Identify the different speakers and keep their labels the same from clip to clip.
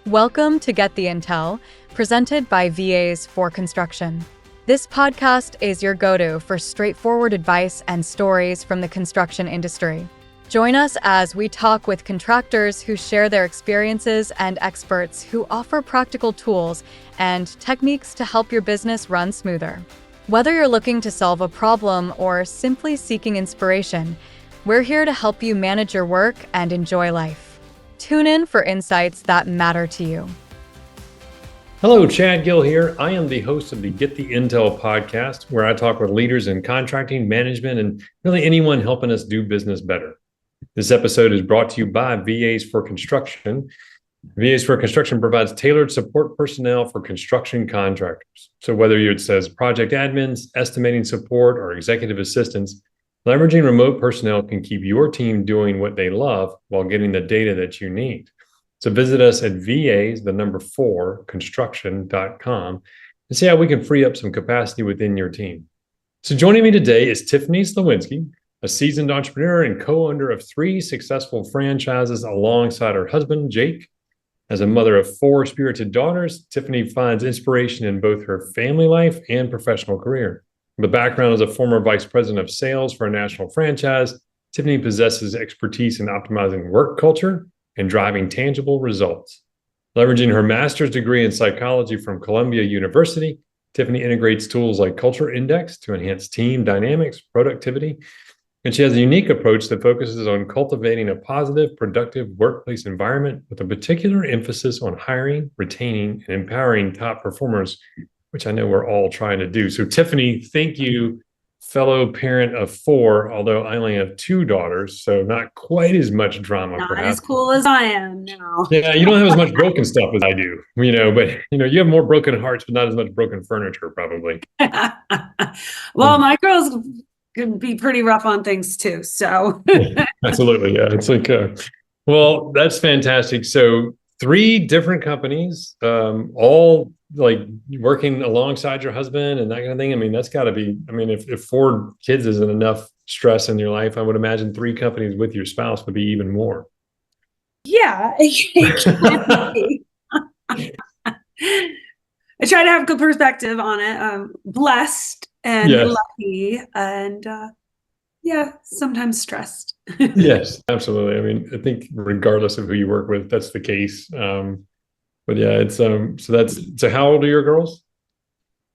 Speaker 1: Welcome to Get the Intel, presented by VAs for Construction. This podcast is your go-to for straightforward advice and stories from the construction industry. Join us as we talk with contractors who share their experiences and experts who offer practical tools and techniques to help your business run smoother. Whether you're looking to solve a problem or simply seeking inspiration, we're here to help you manage your work and enjoy life. Tune in for insights that matter to you.
Speaker 2: Hello, Chad Gill here. I am the host of the Get the Intel podcast, where I talk with leaders in contracting, management, and really anyone helping us do business better. This episode is brought to you by VAs for Construction. VAs for Construction provides tailored support personnel for construction contractors. So whether it says project admins, estimating support, or executive assistants, leveraging remote personnel can keep your team doing what they love while getting the data that you need. So visit us at construction.com and see how we can free up some capacity within your team. So joining me today is Tiffany Slowinski, a seasoned entrepreneur and co-owner of 3 successful franchises alongside her husband, Jake. As a mother of 4 spirited daughters, Tiffany finds inspiration in both her family life and professional career. With a background as a former vice president of sales for a national franchise, Tiffany possesses expertise in optimizing work culture and driving tangible results. Leveraging her master's degree in psychology from Columbia University, Tiffany integrates tools like Culture Index to enhance team dynamics, productivity, and she has a unique approach that focuses on cultivating a positive, productive workplace environment with a particular emphasis on hiring, retaining, and empowering top performers, which I know we're all trying to do. So Tiffany, thank you, fellow parent of 4, although I only have 2 daughters, so not quite as much drama.
Speaker 3: Not
Speaker 2: perhaps
Speaker 3: as cool as I am now.
Speaker 2: Yeah, you don't have as much broken stuff as I do, but you have more broken hearts, but not as much broken furniture, probably.
Speaker 3: Well, my girls can be pretty rough on things too. So
Speaker 2: Absolutely. Yeah. It's like, well, that's fantastic. So 3 different companies, all like working alongside your husband and that kind of thing. I mean, that's gotta be, if 4 kids isn't enough stress in your life, I would imagine 3 companies with your spouse would be even more.
Speaker 3: yeah, it can be. I try to have good perspective on it. I'm blessed and
Speaker 2: Yes.
Speaker 3: lucky and sometimes stressed.
Speaker 2: Yes, absolutely. I think regardless of who you work with, that's the case. But yeah, it's so how old are your girls?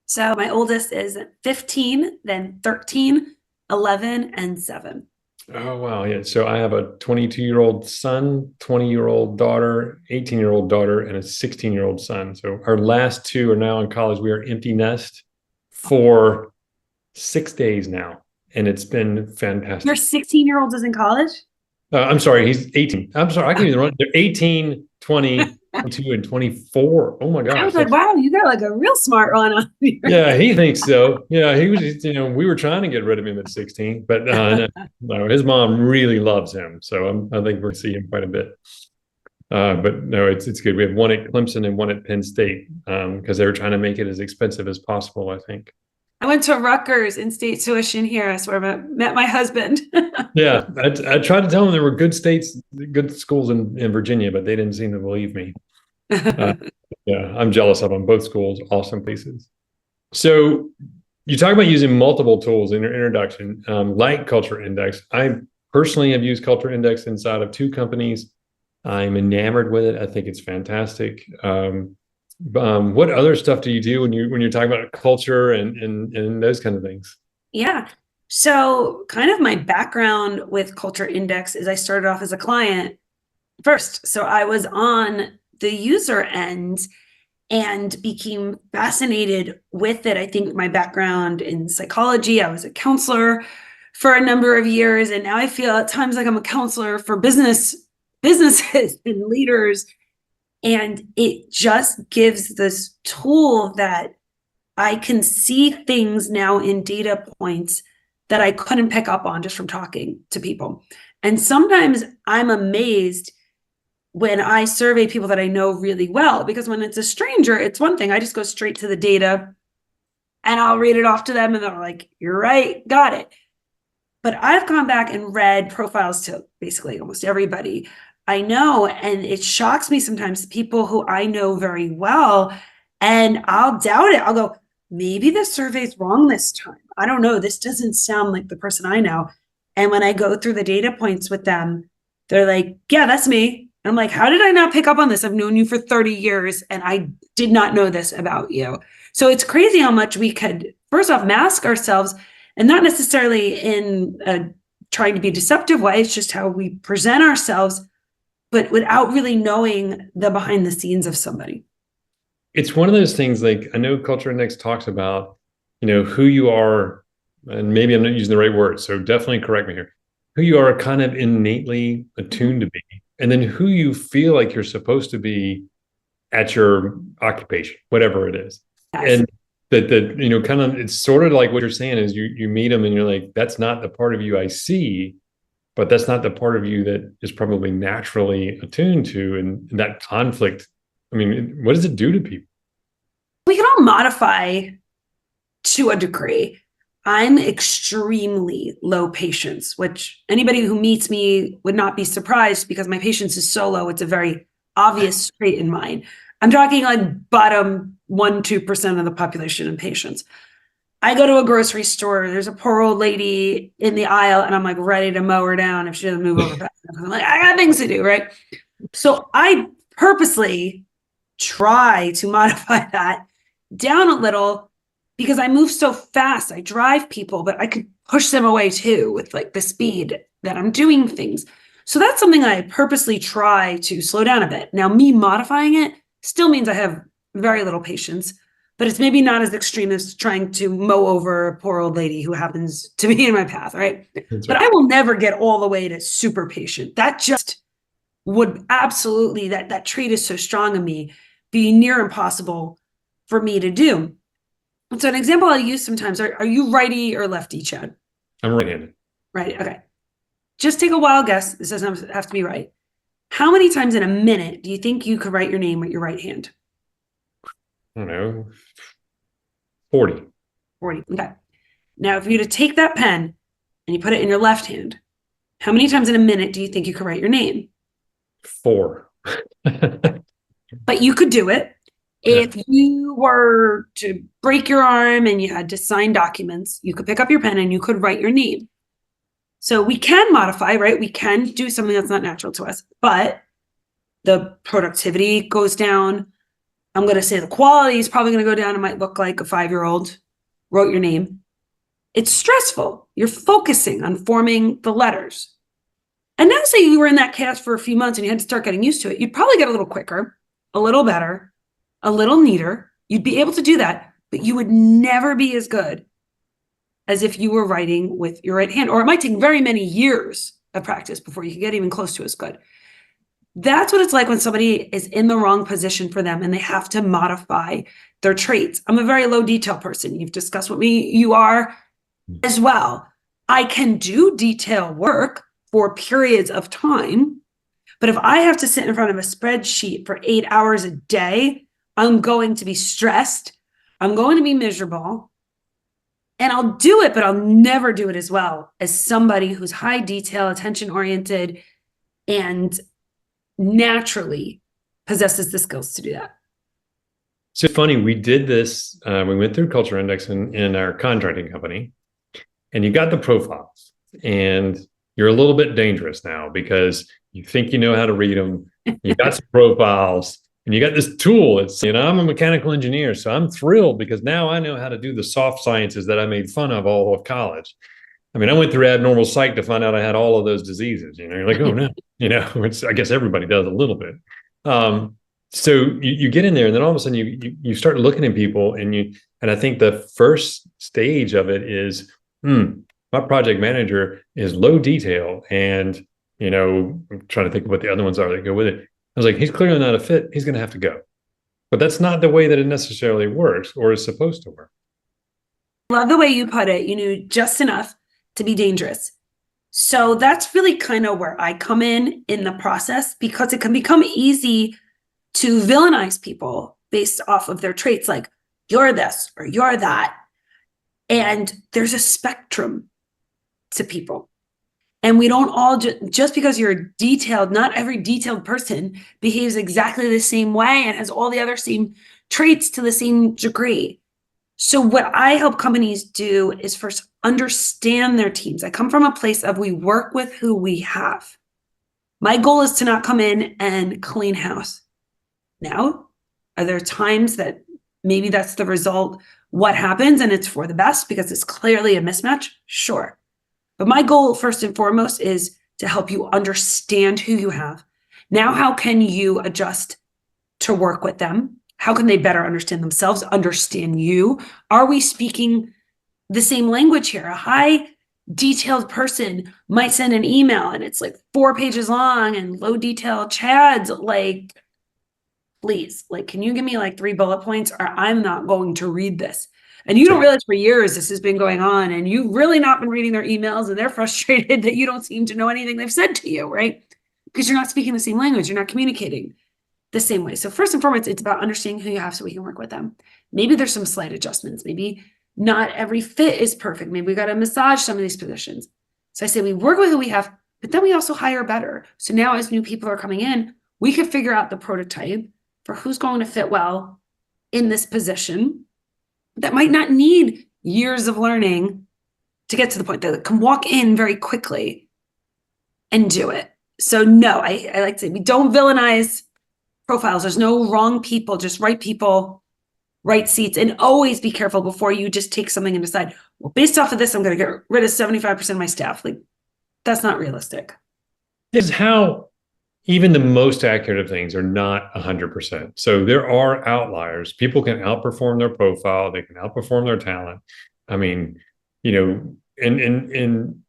Speaker 3: So my oldest is 15, then 13, 11, and 7.
Speaker 2: Oh, wow. Yeah. So I have a 22-year-old son, 20-year-old daughter, 18-year-old daughter, and a 16-year-old son. So our last 2 are now in college. We are empty nest for 6 days now, and it's been fantastic.
Speaker 3: Your 16-year-old is in college?
Speaker 2: I'm sorry, he's 18. I'm sorry, I can't even run. They're 18, 20, 22, and 24. Oh my gosh.
Speaker 3: I was like, wow, you got like a real smart one on here.
Speaker 2: Yeah, he thinks so. Yeah, he was, we were trying to get rid of him at 16, but no, his mom really loves him. So I think we're seeing him quite a bit. But no, it's good. We have one at Clemson and one at Penn State because they were trying to make it as expensive as possible, I think.
Speaker 3: I went to Rutgers in-state tuition here. That's where I met my husband.
Speaker 2: Yeah, I tried to tell them there were good schools in Virginia, but they didn't seem to believe me. Yeah, I'm jealous of them. Both schools, awesome places. So you talk about using multiple tools in your introduction, like Culture Index. I personally have used Culture Index inside of 2 companies. I'm enamored with it. I think it's fantastic. What other stuff do you do when you're talking about culture and those kind of things?
Speaker 3: Yeah. So kind of my background with Culture Index is I started off as a client first. So I was on the user end and became fascinated with it. I think my background in psychology, I was a counselor for a number of years. And now I feel at times like I'm a counselor for businesses and leaders. And it just gives this tool that I can see things now in data points that I couldn't pick up on just from talking to people. And sometimes I'm amazed when I survey people that I know really well, because when it's a stranger, it's one thing. I just go straight to the data and I'll read it off to them and they're like, you're right, got it. But I've gone back and read profiles to basically almost everybody I know. And it shocks me sometimes, people who I know very well, and I'll doubt it. I'll go, maybe the survey's wrong this time. I don't know. This doesn't sound like the person I know. And when I go through the data points with them, they're like, yeah, that's me. And I'm like, how did I not pick up on this? I've known you for 30 years and I did not know this about you. So it's crazy how much we could, first off, mask ourselves, and not necessarily in a trying to be deceptive way. It's just how we present ourselves, but without really knowing the behind the scenes of somebody.
Speaker 2: It's one of those things, like, I know Culture Index talks about, who you are, and maybe I'm not using the right word, so definitely correct me here, who you are kind of innately attuned to be, and then who you feel like you're supposed to be at your occupation, whatever it is.
Speaker 3: Yes.
Speaker 2: And that kind of, it's sort of like what you're saying is you meet them and you're like, that's not the part of you I see, but that's not the part of you that is probably naturally attuned to. And that conflict, I mean, what does it do to people?
Speaker 3: We can all modify to a degree. I'm extremely low patience, which anybody who meets me would not be surprised, because my patience is so low. It's a very obvious trait in mine. I'm talking like bottom 1-2% of the population in patience. I go to a grocery store, there's a poor old lady in the aisle, and I'm like ready to mow her down if she doesn't move over fast enough. I'm like, I got things to do, right? So I purposely try to modify that down a little, because I move so fast. I drive people, but I could push them away too with like the speed that I'm doing things. So that's something I purposely try to slow down a bit. Now, me modifying it still means I have very little patience, but it's maybe not as extreme as trying to mow over a poor old lady who happens to be in my path, right? But I will never get all the way to super patient. That just would absolutely, that trait is so strong in me, be near impossible for me to do. And so an example I use sometimes, are you righty or lefty, Chad?
Speaker 2: I'm right-handed.
Speaker 3: Right, okay. Just take a wild guess. This doesn't have to be right. How many times in a minute do you think you could write your name with your right hand?
Speaker 2: I don't know, 40.
Speaker 3: 40, okay. Now, if you were to take that pen and you put it in your left hand, how many times in a minute do you think you could write your name?
Speaker 2: 4.
Speaker 3: But you could do it. If you were to break your arm and you had to sign documents, you could pick up your pen and you could write your name. So we can modify, right? We can do something that's not natural to us, but the productivity goes down. I'm going to say the quality is probably going to go down. It might look like a 5-year-old wrote your name. It's stressful. You're focusing on forming the letters. And now say you were in that cast for a few months and you had to start getting used to it. You'd probably get a little quicker, a little better, a little neater. You'd be able to do that, but you would never be as good as if you were writing with your right hand, or it might take very many years of practice before you can get even close to as good. That's what it's like when somebody is in the wrong position for them and they have to modify their traits. I'm a very low detail person. You've discussed with me, you are as well. I can do detail work for periods of time, but if I have to sit in front of a spreadsheet for 8 hours a day, I'm going to be stressed. I'm going to be miserable. And I'll do it, but I'll never do it as well as somebody who's high detail, attention oriented, and naturally possesses the skills to do that.
Speaker 2: So funny, we did this, we went through Culture Index in our contracting company, and you got the profiles, and you're a little bit dangerous now because you think you know how to read them. You got some profiles, and you got this tool. It's, I'm a mechanical engineer, so I'm thrilled because now I know how to do the soft sciences that I made fun of all of college. I mean, I went through abnormal psych to find out I had all of those diseases. You're like, oh no, which I guess everybody does a little bit. So you get in there, and then all of a sudden you start looking at people, and I think the first stage of it is, my project manager is low detail, and I'm trying to think of what the other ones are that go with it. I was like, he's clearly not a fit. He's going to have to go. But that's not the way that it necessarily works or is supposed to work.
Speaker 3: Love the way you put it. You knew just enough to be dangerous. So that's really kind of where I come in the process, because it can become easy to villainize people based off of their traits, like you're this or you're that. And there's a spectrum to people. And we don't all just because you're detailed, not every detailed person behaves exactly the same way and has all the other same traits to the same degree. So what I help companies do is first understand their teams. I come from a place of we work with who we have. My goal is to not come in and clean house. Now, are there times that maybe that's the result, what happens, and it's for the best because it's clearly a mismatch? Sure. But my goal, first and foremost, is to help you understand who you have. Now, how can you adjust to work with them? How can they better understand themselves, understand you? Are we speaking the same language here? A high detailed person might send an email and it's like 4 pages long and low detail chads, like, please, like, can you give me like 3 bullet points or I'm not going to read this. And you don't realize for years this has been going on and you've really not been reading their emails and they're frustrated that you don't seem to know anything they've said to you, right? Because you're not speaking the same language, you're not communicating the same way. So first and foremost, it's about understanding who you have so we can work with them. Maybe there's some slight adjustments. Maybe not every fit is perfect. Maybe we got to massage some of these positions. So I say we work with who we have, but then we also hire better. So now as new people are coming in, we can figure out the prototype for who's going to fit well in this position that might not need years of learning to get to the point that can walk in very quickly and do it. So no, I like to say we don't villainize profiles. There's no wrong people, just right people, right seats, and always be careful before you just take something and decide, well, based off of this, I'm going to get rid of 75% of my staff. Like, that's not realistic.
Speaker 2: This is how even the most accurate of things are not 100%. So there are outliers. People can outperform their profile. They can outperform their talent. I mean, and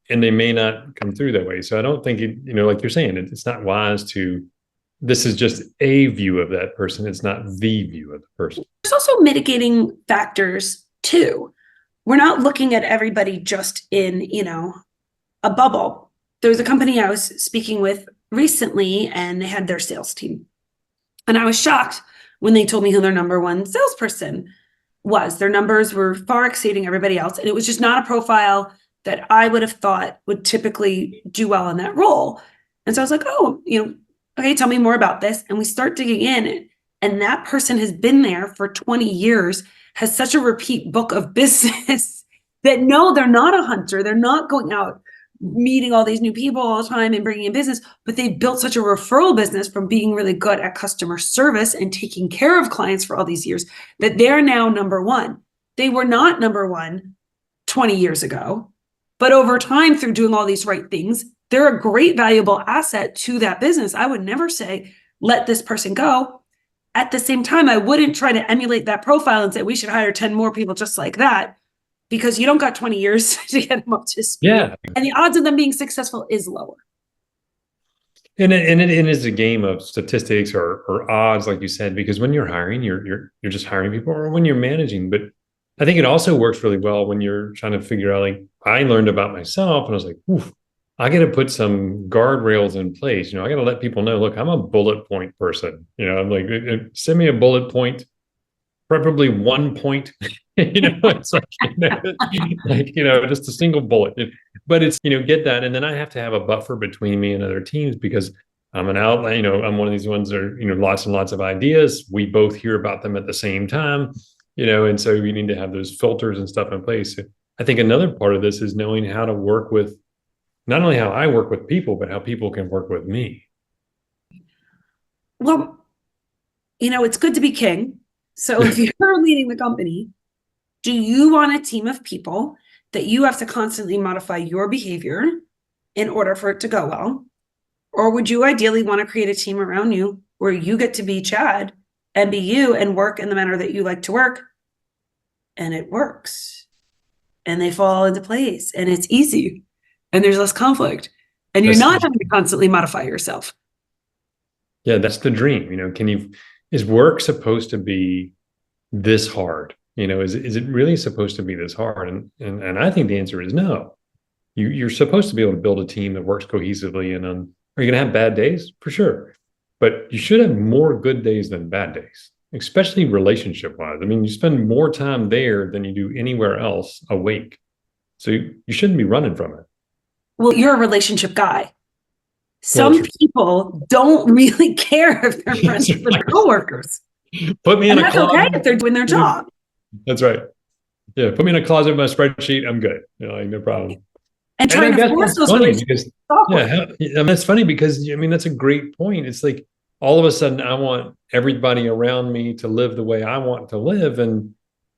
Speaker 2: they may not come through that way. So I don't think, like you're saying, it's not wise to, this is just a view of that person. It's not the view of the person.
Speaker 3: There's also mitigating factors too. We're not looking at everybody just in, a bubble. There was a company I was speaking with recently and they had their sales team. And I was shocked when they told me who their number one salesperson was. Their numbers were far exceeding everybody else. And it was just not a profile that I would have thought would typically do well in that role. And so I was like, oh, okay, tell me more about this. And we start digging in. And that person has been there for 20 years, has such a repeat book of business that no, they're not a hunter. They're not going out meeting all these new people all the time and bringing in business, but they've built such a referral business from being really good at customer service and taking care of clients for all these years that they're now number one. They were not number one 20 years ago, but over time through doing all these right things, they're a great valuable asset to that business. I would never say, let this person go. At the same time, I wouldn't try to emulate that profile and say, we should hire 10 more people just like that, because you don't got 20 years to get them up to speed.
Speaker 2: Yeah.
Speaker 3: And the odds of them being successful is lower.
Speaker 2: And it is a game of statistics or odds, like you said, because when you're hiring, you're just hiring people, or when you're managing. But I think it also works really well when you're trying to figure out, like, I learned about myself and I was like, oof, I got to put some guardrails in place. I got to let people know, look, I'm a bullet point person. I'm like, send me a bullet point, preferably 1 point. It's like, just a single bullet. But it's, get that. And then I have to have a buffer between me and other teams because I'm an outlet, I'm one of these ones that are, lots and lots of ideas. We both hear about them at the same time, and so we need to have those filters and stuff in place. I think another part of this is knowing how to work with, not only how I work with people, but how people can work with me.
Speaker 3: Well, it's good to be king. So if you're leading the company, do you want a team of people that you have to constantly modify your behavior in order for it to go well? Or would you ideally want to create a team around you where you get to be Chad and be you and work in the manner that you like to work? And it works. And they fall into place and it's easy and there's less conflict and you're not having to constantly modify yourself.
Speaker 2: Yeah, that's the dream. Is work supposed to be this hard? Is it really supposed to be this hard? And I think the answer is no. You're supposed to be able to build a team that works cohesively. And are you going to have bad days? For sure. But you should have more good days than bad days, especially relationship-wise. I mean, you spend more time there than you do anywhere else awake. So you shouldn't be running from it.
Speaker 3: well, you're a relationship guy. Some people don't really care if they're friends with their coworkers.
Speaker 2: Put me in a closet.
Speaker 3: Okay if they're doing their job.
Speaker 2: That's right. Yeah, put me in a closet with my spreadsheet. I'm good. Like, no problem.
Speaker 3: And trying to force those relationships.
Speaker 2: That's funny because that's a great point. It's like all of a sudden I want everybody around me to live the way I want to live, and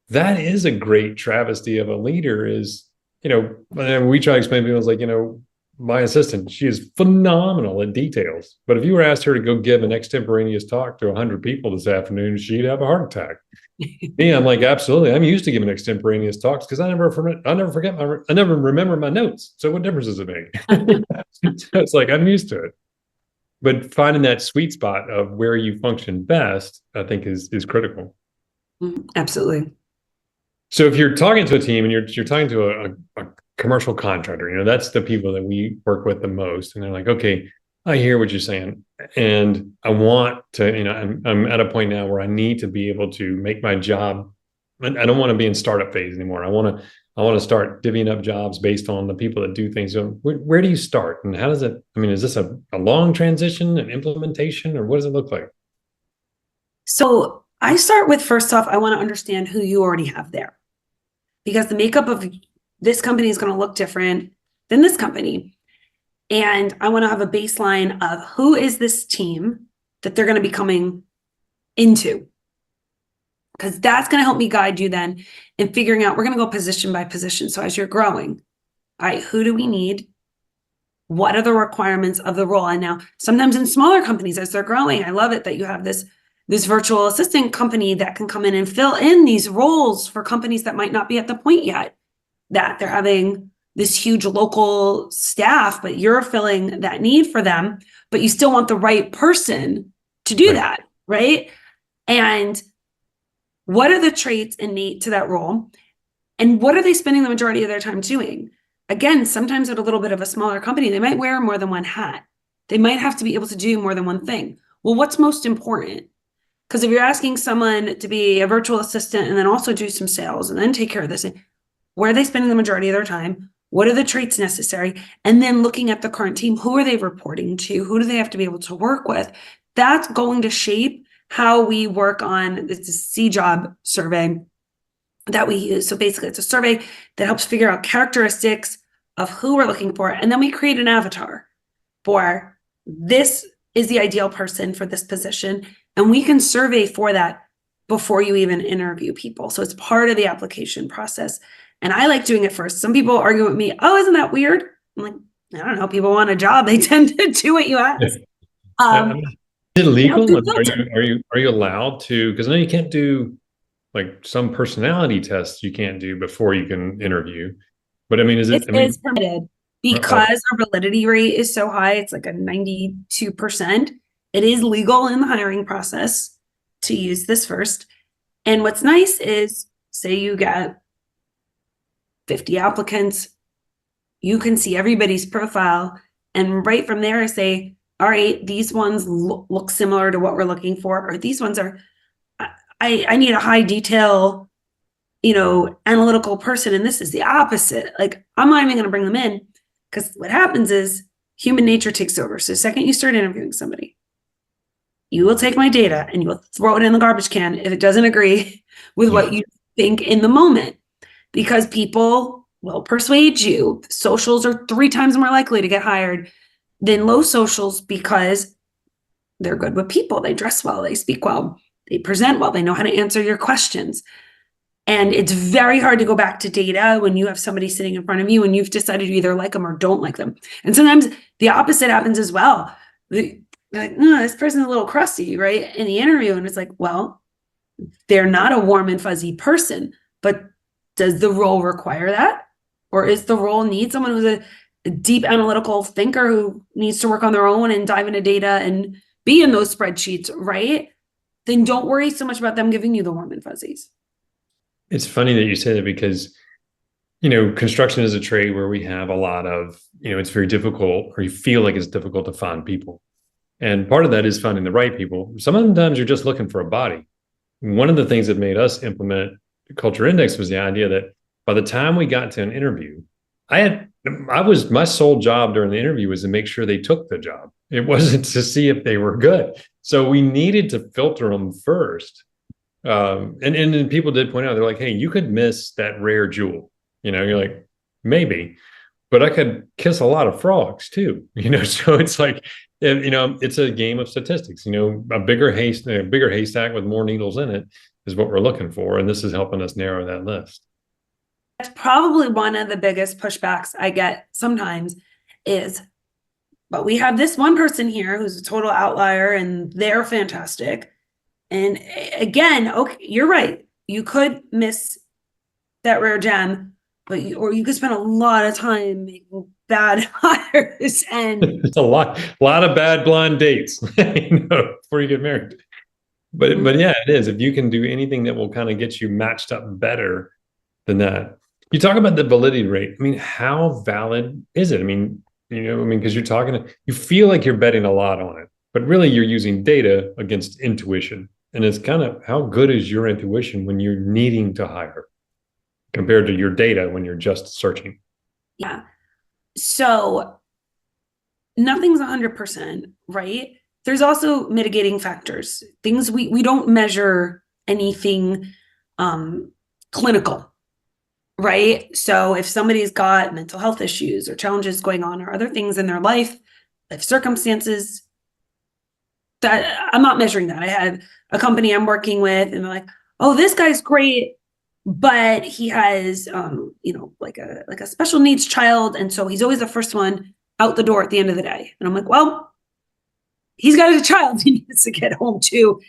Speaker 2: that is a great travesty of a leader. Is and we try to explain to people, it's like, my assistant, she is phenomenal at details. But if you were asked her to go give an extemporaneous talk to 100 people this afternoon, she'd have a heart attack. Me, I'm like, absolutely. I'm used to giving extemporaneous talks because I never remember my notes. So what difference does it make? So it's like, I'm used to it. But finding that sweet spot of where you function best, I think is critical.
Speaker 3: Absolutely.
Speaker 2: So if you're talking to a team and you're talking to a commercial contractor, that's the people that we work with the most. And they're like, okay, I hear what you're saying. And I want to, I'm at a point now where I need to be able to make my job. I don't want to be in startup phase anymore. I want to start divvying up jobs based on the people that do things. So where do you start? And how does it, is this a long transition, an implementation, or what does it look like?
Speaker 3: So I start with, first off, I want to understand who you already have there, because the makeup of this company is going to look different than this company. And I want to have a baseline of who is this team that they're going to be coming into, because that's going to help me guide you then in figuring out, we're going to go position by position. So as you're growing, all right, who do we need? What are the requirements of the role? And now sometimes in smaller companies, as they're growing, I love it that you have this virtual assistant company that can come in and fill in these roles for companies that might not be at the point yet that they're having this huge local staff, but you're filling that need for them, but you still want the right person to do that, right? And what are the traits innate to that role? And what are they spending the majority of their time doing? Again, sometimes at a little bit of a smaller company, they might wear more than one hat. They might have to be able to do more than one thing. Well, what's most important? Because if you're asking someone to be a virtual assistant and then also do some sales and then take care of this, where are they spending the majority of their time? What are the traits necessary? And then looking at the current team, who are they reporting to? Who do they have to be able to work with? That's going to shape how we work on this C-job survey that we use. So basically, it's a survey that helps figure out characteristics of who we're looking for. And then we create an avatar for this is the ideal person for this position. And we can survey for that before you even interview people. So it's part of the application process. And I like doing it first. Some people argue with me, oh, isn't that weird? I'm like, I don't know. People want a job. They tend to do what you ask.
Speaker 2: Is it legal? Are you allowed to? Because I know you can't do like some personality tests you can't do before you can interview. But is it?
Speaker 3: It is permitted because our validity rate is so high. It's like a 92%. It is legal in the hiring process to use this first. And what's nice is, say you get 50 applicants, you can see everybody's profile. And right from there, I say, all right, these ones look similar to what we're looking for, or these ones are, I need a high detail, analytical person. And this is the opposite. Like, I'm not even going to bring them in, because what happens is human nature takes over. So the second you start interviewing somebody, you will take my data and you will throw it in the garbage can if it doesn't agree with what you think in the moment, because people will persuade you. Socials are 3 times more likely to get hired than low socials because they're good with people. They dress well, they speak well, they present well, they know how to answer your questions. And it's very hard to go back to data when you have somebody sitting in front of you and you've decided you either like them or don't like them. And sometimes the opposite happens as well. Like, no, this person's a little crusty, right? In the interview. And it's like, well, they're not a warm and fuzzy person, but does the role require that? Or is the role need someone who's a deep analytical thinker who needs to work on their own and dive into data and be in those spreadsheets, right? Then don't worry so much about them giving you the warm and fuzzies.
Speaker 2: It's funny that you say that because, construction is a trade where we have a lot of, it's very difficult, or you feel like it's difficult to find people. And part of that is finding the right people. Sometimes you're just looking for a body. One of the things that made us implement Culture Index was the idea that by the time we got to an interview, my sole job during the interview was to make sure they took the job. It wasn't to see if they were good. So we needed to filter them first. And people did point out, they're like, hey, you could miss that rare jewel. You're like, maybe, but I could kiss a lot of frogs too. So it's like, it's a game of statistics. A bigger haystack with more needles in it is what we're looking for. And this is helping us narrow that list.
Speaker 3: That's probably one of the biggest pushbacks I get sometimes is, but we have this one person here who's a total outlier and they're fantastic. And again, okay, you're right. You could miss that rare gem, or you could spend a lot of time making bad hires and
Speaker 2: it's a lot of bad blind dates, before you get married. But yeah, it is. If you can do anything that will kind of get you matched up better than that. You talk about the validity rate. I mean, how valid is it? I mean, because you feel like you're betting a lot on it, but really you're using data against intuition. And it's kind of, how good is your intuition when you're needing to hire compared to your data when you're just searching?
Speaker 3: Yeah. So nothing's 100%, right? There's also mitigating factors, things we don't measure anything clinical. Right. So if somebody's got mental health issues or challenges going on or other things in their life circumstances, that I'm not measuring that. I had a company I'm working with and they're like, oh, this guy's great, but he has, like a special needs child. And so he's always the first one out the door at the end of the day. And I'm like, well, he's got a child he needs to get home to.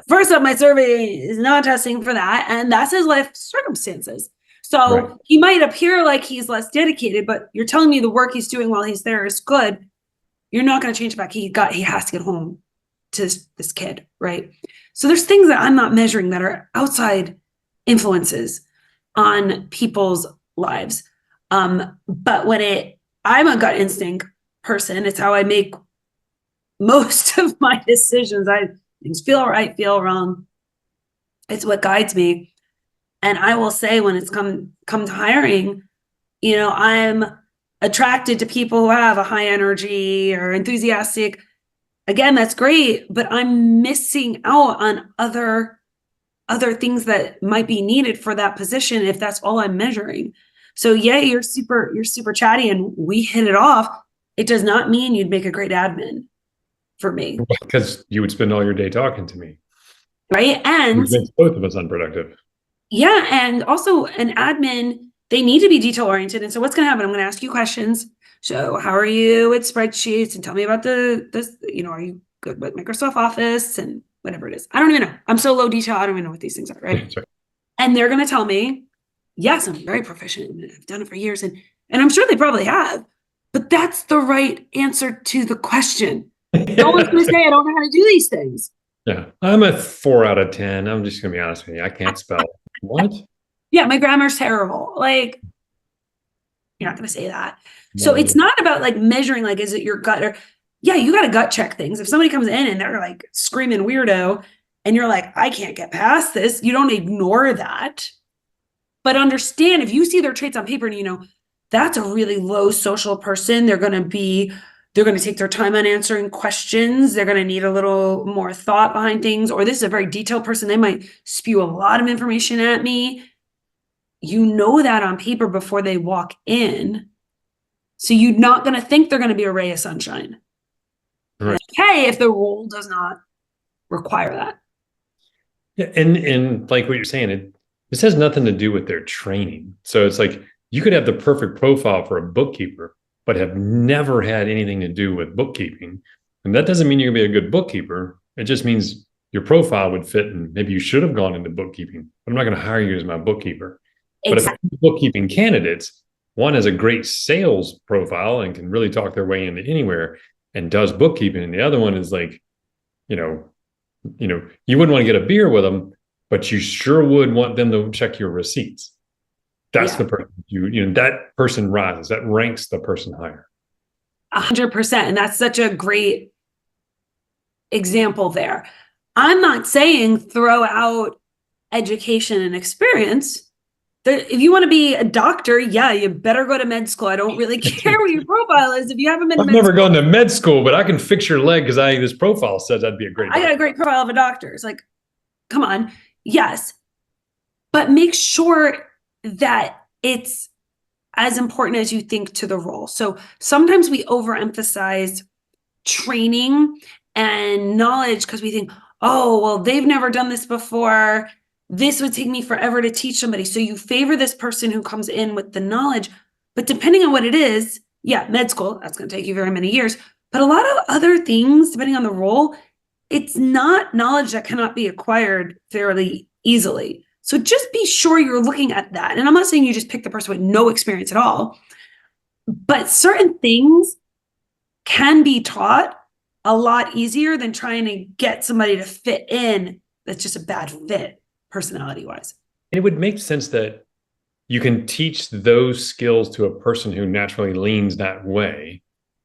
Speaker 3: First up, my survey is not testing for that. And that's his life circumstances. So right. He might appear like he's less dedicated, but you're telling me the work he's doing while he's there is good. You're not going to change it back. He has to get home to this kid, right? So there's things that I'm not measuring that are outside influences on people's lives. But I'm a gut instinct person. It's how I make most of my decisions. Things feel right, feel wrong. It's what guides me. And I will say when it's come to hiring, I'm attracted to people who have a high energy or enthusiastic. Again, that's great, but I'm missing out on other things that might be needed for that position if that's all I'm measuring. So yeah, you're super chatty and we hit it off. It does not mean you'd make a great admin for me.
Speaker 2: Because you would spend all your day talking to me.
Speaker 3: Right. And
Speaker 2: which makes both of us unproductive.
Speaker 3: Yeah. And also an admin, they need to be detail oriented. And so what's going to happen? I'm going to ask you questions. So how are you with spreadsheets and tell me about this, are you good with Microsoft Office and whatever it is? I don't even know. I'm so low detail. I don't even know what these things are. Right.
Speaker 2: Sorry.
Speaker 3: And they're going to tell me, yes, I'm very proficient and I've done it for years. And I'm sure they probably have, but that's the right answer to the question. No one's going to say, I don't know how to do these things.
Speaker 2: Yeah. I'm a 4 out of 10. I'm just going to be honest with you. I can't spell. What?
Speaker 3: Yeah. My grammar's terrible. Like, you're not going to say that.
Speaker 2: No.
Speaker 3: So it's not about like measuring, like, is it your gut or yeah, you got to gut check things. If somebody comes in and they're like screaming weirdo and you're like, I can't get past this. You don't ignore that, but understand if you see their traits on paper and that's a really low social person. They're going to take their time on answering questions. They're going to need a little more thought behind things, or this is a very detailed person. They might spew a lot of information at me. You know that on paper before they walk in. So you're not going to think they're going to be a ray of sunshine. Right. Okay, if the role does not require that.
Speaker 2: Yeah, and like what you're saying, this has nothing to do with their training. So it's like you could have the perfect profile for a bookkeeper, but have never had anything to do with bookkeeping. And that doesn't mean you're going to be a good bookkeeper. It just means your profile would fit and maybe you should have gone into bookkeeping. I'm not going to hire you as my bookkeeper. Exactly. But if bookkeeping candidates, one has a great sales profile and can really talk their way into anywhere and does bookkeeping. And the other one is like, you wouldn't want to get a beer with them, but you sure would want them to check your receipts. That's the person that person rises, that ranks the person higher.
Speaker 3: 100%. And that's such a great example there. I'm not saying throw out education and experience. If you want to be a doctor, yeah, you better go to med school. I don't really care what your profile is. If you haven't been to
Speaker 2: I've
Speaker 3: med
Speaker 2: never
Speaker 3: school,
Speaker 2: gone to med school, but I can fix your leg because this profile says I'd be a great
Speaker 3: I
Speaker 2: doctor.
Speaker 3: got a great profile of a doctor. It's like, come on. Yes. But make sure that it's as important as you think to the role. So sometimes we overemphasize training and knowledge because we think, oh, well, they've never done this before. This would take me forever to teach somebody. So you favor this person who comes in with the knowledge. But depending on what it is, yeah, med school, that's going to take you very many years. But a lot of other things, depending on the role, it's not knowledge that cannot be acquired fairly easily. So just be sure you're looking at that. And I'm not saying you just pick the person with no experience at all, but certain things can be taught a lot easier than trying to get somebody to fit in that's just a bad fit personality wise.
Speaker 2: It would make sense that you can teach those skills to a person who naturally leans that way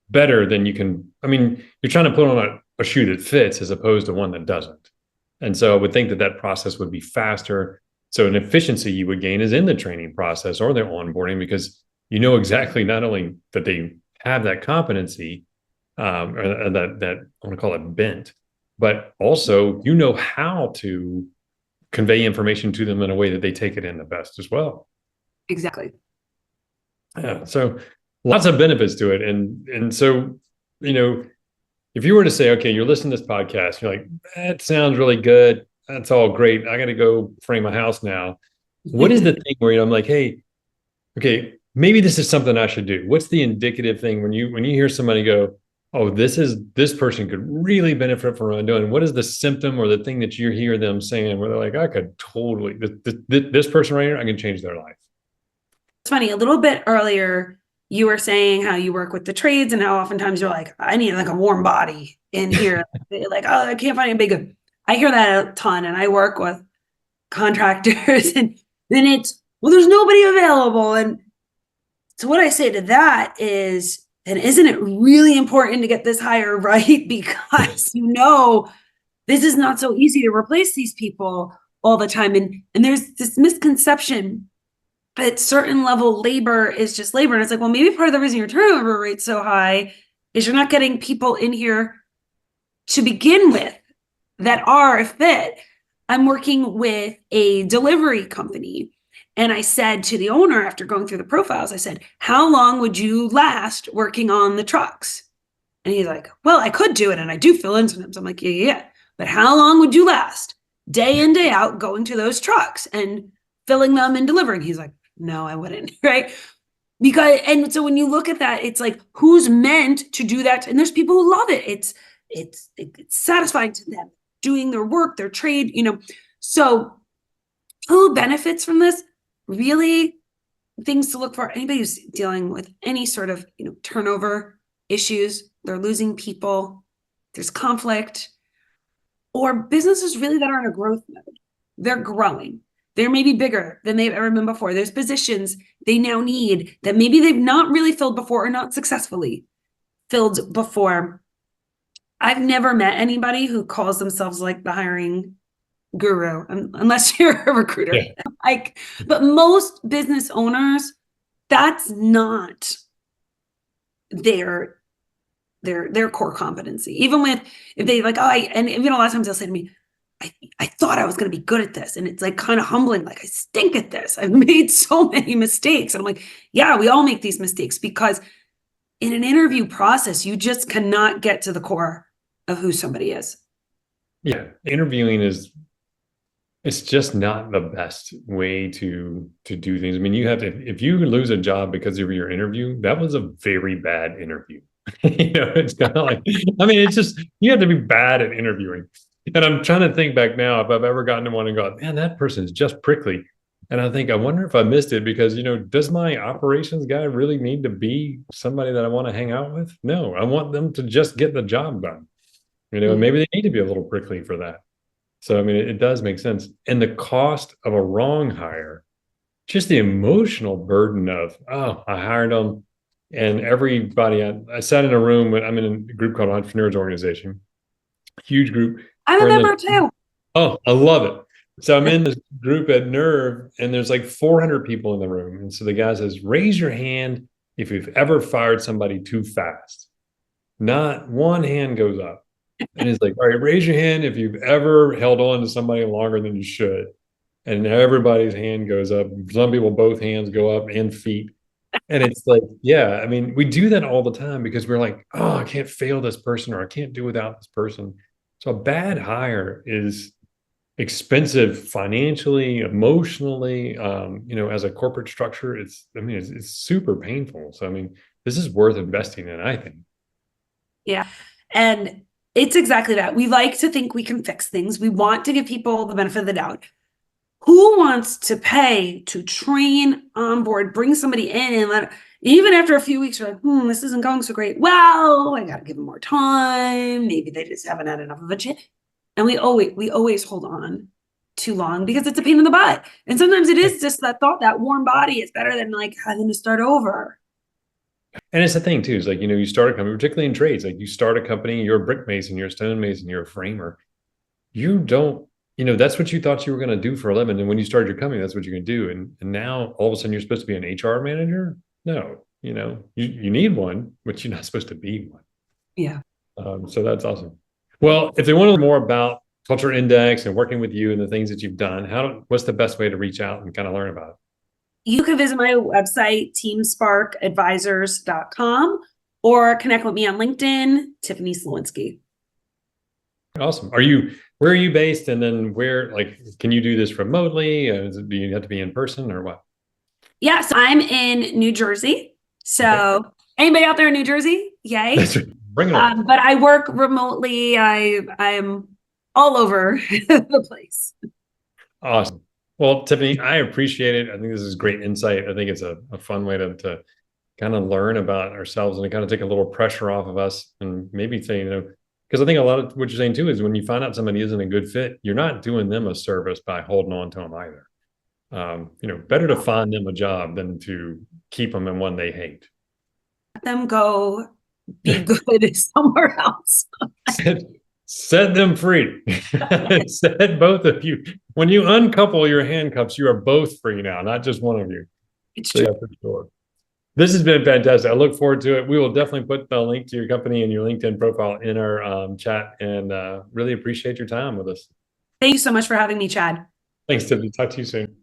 Speaker 2: better than you can. I mean, you're trying to put on a shoe that fits as opposed to one that doesn't. And so I would think that process would be faster. So an efficiency you would gain is in the training process or their onboarding, because you know exactly not only that they have that competency, or that I want to call it bent, but also you know how to convey information to them in a way that they take it in the best as well.
Speaker 3: Exactly.
Speaker 2: Yeah. So lots of benefits to it. And so, if you were to say, okay, you're listening to this podcast, you're like, that sounds really good. That's all great. I got to go frame a house now. What is the thing where I'm like, hey, okay, maybe this is something I should do? What's the indicative thing when you hear somebody go, oh, this person could really benefit from what I'm doing? What is the symptom or the thing that you hear them saying where they're like, I could totally, this person right here, I can change their life?
Speaker 3: It's funny, a little bit earlier, you were saying how you work with the trades and how oftentimes you're like, I need like a warm body in here. Like, oh, I can't find anybody good. I hear that a ton, and I work with contractors, and then it's, well, there's nobody available. And so what I say to that is, and isn't it really important to get this hire right? Because this is not so easy to replace these people all the time. And there's this misconception at certain level labor is just labor. And it's like, well, maybe part of the reason your turnover rate's so high is you're not getting people in here to begin with that are a fit. I'm working with a delivery company. And I said to the owner, after going through the profiles, I said, how long would you last working on the trucks? And he's like, well, I could do it. And I do fill in sometimes. I'm like, yeah. But how long would you last day in, day out, going to those trucks and filling them and delivering? He's like, no, I wouldn't. Right. And so when you look at that, it's like, who's meant to do that? And there's people who love it. It's satisfying to them doing their work, their trade, so who benefits from this? Really, things to look for. Anybody who's dealing with any sort of, turnover issues, they're losing people, there's conflict, or businesses really that are in a growth mode. They're growing. They're maybe bigger than they've ever been before. There's positions they now need that maybe they've not really filled before or not successfully filled before. I've never met anybody who calls themselves like the hiring guru, unless you're a recruiter. Yeah. But most business owners, that's not their core competency. Even if they like, and a lot of times they'll say to me, I thought I was going to be good at this. And it's like kind of humbling. Like, I stink at this. I've made so many mistakes. And I'm like, yeah, we all make these mistakes, because in an interview process, you just cannot get to the core of who somebody is.
Speaker 2: Yeah. Interviewing it's just not the best way to do things. I mean, if you lose a job because of your interview, that was a very bad interview. It's kind of like, it's just, you have to be bad at interviewing. And I'm trying to think back now if I've ever gotten to one and gone, man, that person's just prickly. And I think, I wonder if I missed it because, does my operations guy really need to be somebody that I want to hang out with? No, I want them to just get the job done. And maybe they need to be a little prickly for that. So, it does make sense. And the cost of a wrong hire, just the emotional burden of, oh, I hired them. And everybody, I sat in a room, I'm in a group called Entrepreneurs Organization, huge group.
Speaker 3: I'm a member too.
Speaker 2: Oh, I love it. So I'm in this group at Nerve, and there's like 400 people in the room. And so the guy says, raise your hand if you've ever fired somebody too fast. Not one hand goes up. And he's like, all right, raise your hand if you've ever held on to somebody longer than you should. And everybody's hand goes up. Some people, both hands go up and feet. And it's like, yeah, I mean, we do that all the time because we're like, oh, I can't fail this person or I can't do without this person. So a bad hire is expensive financially, emotionally, as a corporate structure. It's super painful. So, I mean, this is worth investing in, I think.
Speaker 3: Yeah. And it's exactly that. We like to think we can fix things. We want to give people the benefit of the doubt. Who wants to pay to train, onboard, bring somebody in and even after a few weeks, you're like, this isn't going so great. Well, I got to give them more time. Maybe they just haven't had enough of a chance. And we always hold on too long because it's a pain in the butt. And sometimes it is just that thought, that warm body is better than like having to start over.
Speaker 2: And it's the thing too, is like, you start a company, particularly in trades, like you start a company, you're a brick mason, you're a stone mason, you're a framer. You don't, that's what you thought you were going to do for a living. And when you started your company, that's what you're going to do. And now all of a sudden you're supposed to be an HR manager. No, you need one, but you're not supposed to be one.
Speaker 3: Yeah.
Speaker 2: So that's awesome. Well, if they want to learn more about Culture Index and working with you and the things that you've done, what's the best way to reach out and kind of learn about it?
Speaker 3: You can visit my website, teamsparkadvisors.com, or connect with me on LinkedIn, Tiffany Slowinski.
Speaker 2: Awesome. Where are you based? And then can you do this remotely? Do you have to be in person or what?
Speaker 3: Yeah, so I'm in New Jersey. So anybody out there in New Jersey? Yay.
Speaker 2: Bring it on.
Speaker 3: But I work remotely. I'm all over the place.
Speaker 2: Awesome. Well, Tiffany, I appreciate it. I think this is great insight. I think it's a fun way to kind of learn about ourselves and to kind of take a little pressure off of us and maybe say, because I think a lot of what you're saying too is when you find out somebody isn't a good fit, you're not doing them a service by holding on to them either. Better to find them a job than to keep them in one they hate.
Speaker 3: Let them go be good somewhere else.
Speaker 2: Set them free. Set both of you. When you uncouple your handcuffs, you are both free now, not just one of you.
Speaker 3: It's true.
Speaker 2: Yeah, for sure. This has been fantastic. I look forward to it. We will definitely put the link to your company and your LinkedIn profile in our chat, and really appreciate your time with us.
Speaker 3: Thank you so much for having me, Chad.
Speaker 2: Thanks, Tiffany. Talk to you soon.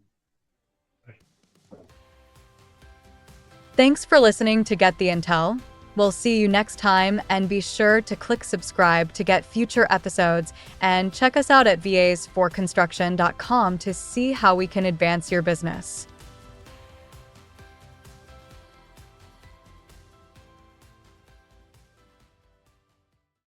Speaker 1: Thanks for listening to Get the Intel. We'll see you next time, and be sure to click subscribe to get future episodes, and check us out at vasforconstruction.com to see how we can advance your business.